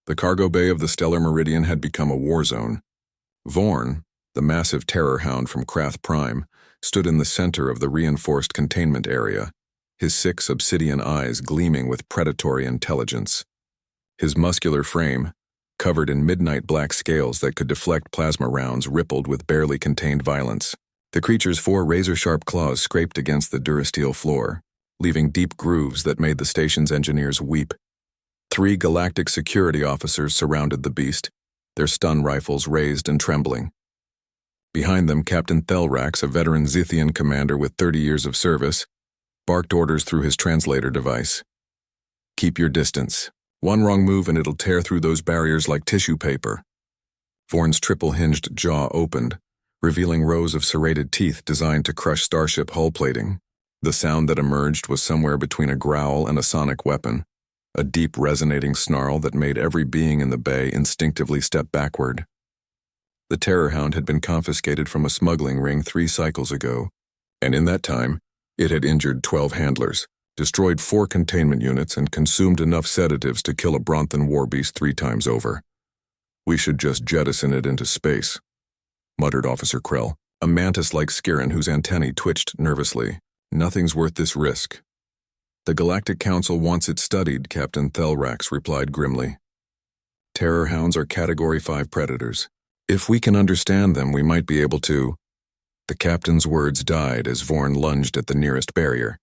The cargo bay of the Stellar Meridian had become a war zone. Vorn, the massive Terror-Hound from Krath Prime, stood in the center of the reinforced containment area, his 6 obsidian eyes gleaming with predatory intelligence. His muscular frame, covered in midnight black scales that could deflect plasma rounds, rippled with barely contained violence. The creature's 4 razor-sharp claws scraped against the durasteel floor, leaving deep grooves that made the station's engineers weep. 3 galactic security officers surrounded the beast, their stun rifles raised and trembling. Behind them, Captain Thelrax, a veteran Zithian commander with 30 years of service, barked orders through his translator device. Keep your distance. One wrong move and it'll tear through those barriers like tissue paper. Vorn's triple-hinged jaw opened, revealing rows of serrated teeth designed to crush starship hull plating. The sound that emerged was somewhere between a growl and a sonic weapon, a deep resonating snarl that made every being in the bay instinctively step backward. The Terror-Hound had been confiscated from a smuggling ring 3 cycles ago, and in that time, it had injured 12 handlers, destroyed 4 containment units, and consumed enough sedatives to kill a Bronthan warbeast 3 times over. We should just jettison it into space, muttered Officer Krell, a mantis-like Skirin whose antennae twitched nervously. Nothing's worth this risk. The Galactic Council wants it studied, Captain Thelrax replied grimly. Terror-Hounds are Category 5 predators. If we can understand them, we might be able to... The captain's words died as Vorn lunged at the nearest barrier,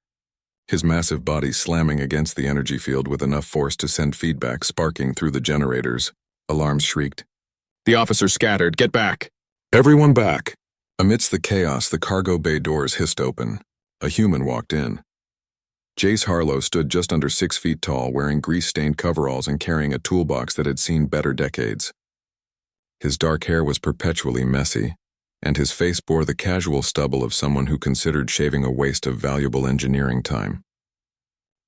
his massive body slamming against the energy field with enough force to send feedback sparking through the generators. Alarms shrieked. The officer scattered. Get back! Everyone back! Amidst the chaos, the cargo bay doors hissed open. A human walked in. Jace Harlow stood just under 6 feet tall, wearing grease-stained coveralls and carrying a toolbox that had seen better decades. His dark hair was perpetually messy, and his face bore the casual stubble of someone who considered shaving a waste of valuable engineering time.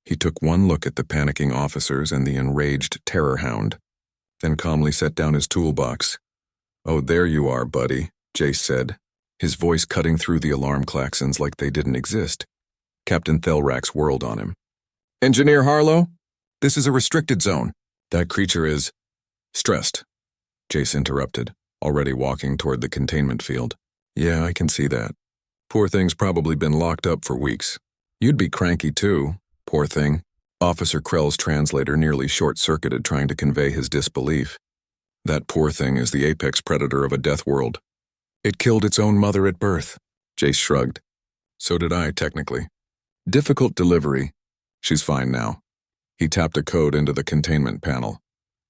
He took one look at the panicking officers and the enraged Terror-Hound, then calmly set down his toolbox. Oh, there you are, buddy, Jace said, his voice cutting through the alarm klaxons like they didn't exist. Captain Thelrax whirled on him. Engineer Harlow, this is a restricted zone. That creature is... stressed, Jace interrupted, already walking toward the containment field. Yeah, I can see that. Poor thing's probably been locked up for weeks. You'd be cranky too, poor thing. Officer Krell's translator nearly short-circuited trying to convey his disbelief. That poor thing is the apex predator of a death world. It killed its own mother at birth. Jace shrugged. So did I, technically. Difficult delivery. She's fine now. He tapped a code into the containment panel.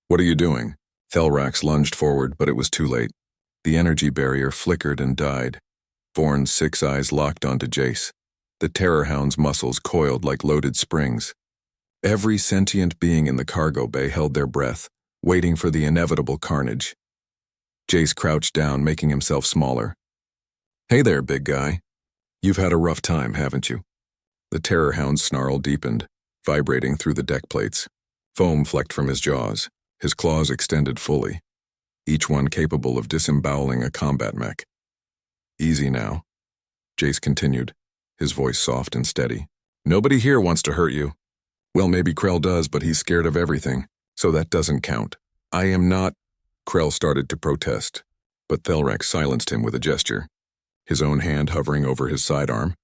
What are you doing? Thelrax lunged forward, but it was too late. The energy barrier flickered and died. Vorn's 6 eyes locked onto Jace. The Terror-Hound's muscles coiled like loaded springs. Every sentient being in the cargo bay held their breath, waiting for the inevitable carnage. Jace crouched down, making himself smaller. Hey there, big guy. You've had a rough time, haven't you? The Terror-Hound's snarl deepened, vibrating through the deck plates. Foam flecked from his jaws, his claws extended fully, each one capable of disemboweling a combat mech. Easy now, Jace continued, his voice soft and steady. Nobody here wants to hurt you. Well, maybe Krell does, but he's scared of everything, so that doesn't count. I am not... Krell started to protest, but Thelrax silenced him with a gesture. His own hand hovering over his sidearm,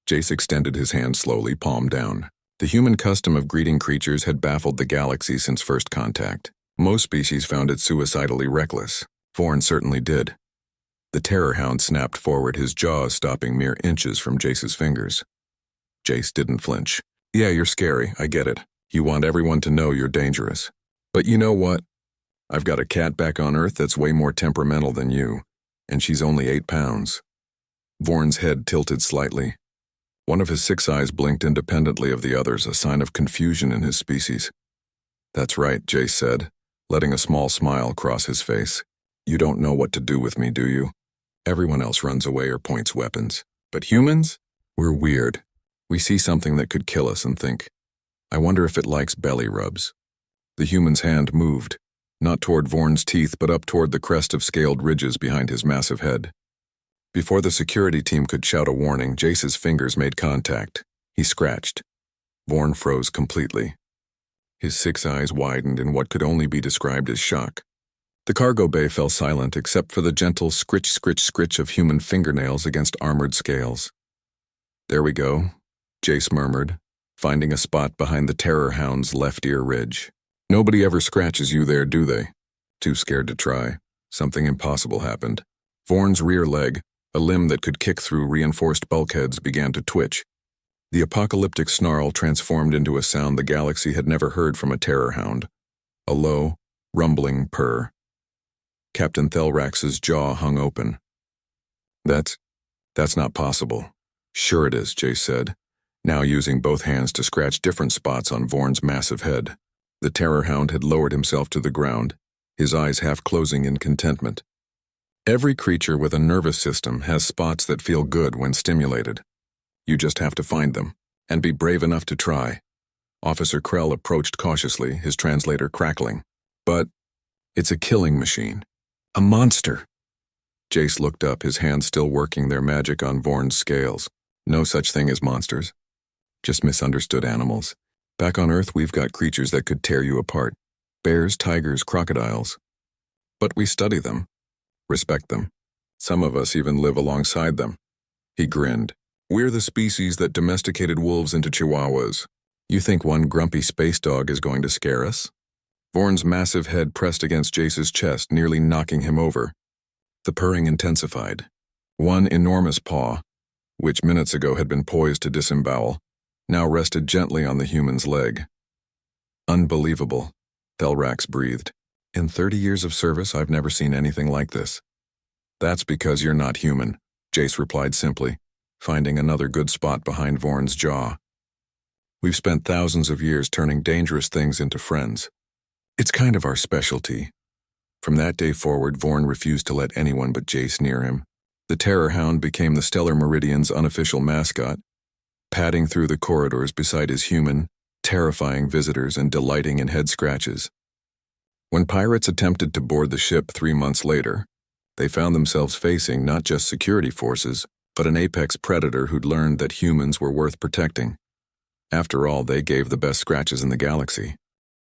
Jace extended his hand slowly, palm down. The human custom of greeting creatures had baffled the galaxy since first contact. Most species found it suicidally reckless. Vorn certainly did. The Terror-Hound snapped forward, his jaws stopping mere inches from Jace's fingers. Jace didn't flinch. Yeah, you're scary, I get it. You want everyone to know you're dangerous. But you know what? I've got a cat back on Earth that's way more temperamental than you, and she's only 8 pounds. Vorn's head tilted slightly. One of his 6 eyes blinked independently of the others, a sign of confusion in his species. That's right, Jace said, letting a small smile cross his face. You don't know what to do with me, do you? Everyone else runs away or points weapons. But humans? We're weird. We see something that could kill us and think, I wonder if it likes belly rubs. The human's hand moved, not toward Vorn's teeth but up toward the crest of scaled ridges behind his massive head. Before the security team could shout a warning, Jace's fingers made contact. He scratched. Vorn froze completely. His 6 eyes widened in what could only be described as shock. The cargo bay fell silent except for the gentle scritch of human fingernails against armored scales. "There we go," Jace murmured, finding a spot behind the Terror-Hound's left ear ridge. "Nobody ever scratches you there, do they?" Too scared to try. Something impossible happened. Vorn's rear leg, a limb that could kick through reinforced bulkheads, began to twitch. The apocalyptic snarl transformed into a sound the galaxy had never heard from a Terror-Hound. A low, rumbling purr. Captain Thelrax's jaw hung open. That's not possible." "Sure it is," Jace said, now using both hands to scratch different spots on Vorn's massive head. The Terror-Hound had lowered himself to the ground, his eyes half closing in contentment. Every creature with a nervous system has spots that feel good when stimulated. You just have to find them, and be brave enough to try. Officer Krell approached cautiously, his translator crackling. "But it's a killing machine. A monster." Jace looked up, his hands still working their magic on Vorn's scales. "No such thing as monsters. Just misunderstood animals. Back on Earth, we've got creatures that could tear you apart. Bears, tigers, crocodiles. But we study them, respect them. Some of us even live alongside them." He grinned. "We're the species that domesticated wolves into chihuahuas. You think one grumpy space dog is going to scare us?" Vorn's massive head pressed against Jace's chest, nearly knocking him over. The purring intensified. One enormous paw, which minutes ago had been poised to disembowel, now rested gently on the human's leg. "Unbelievable," Thelrax breathed. "In 30 years of service, I've never seen anything like this." "That's because you're not human," Jace replied simply, finding another good spot behind Vorn's jaw. "We've spent thousands of years turning dangerous things into friends. It's kind of our specialty." From that day forward, Vorn refused to let anyone but Jace near him. The Terror-Hound became the Stellar Meridian's unofficial mascot, padding through the corridors beside his human, terrifying visitors and delighting in head scratches. When pirates attempted to board the ship 3 months later, they found themselves facing not just security forces, but an apex predator who'd learned that humans were worth protecting. After all, they gave the best scratches in the galaxy.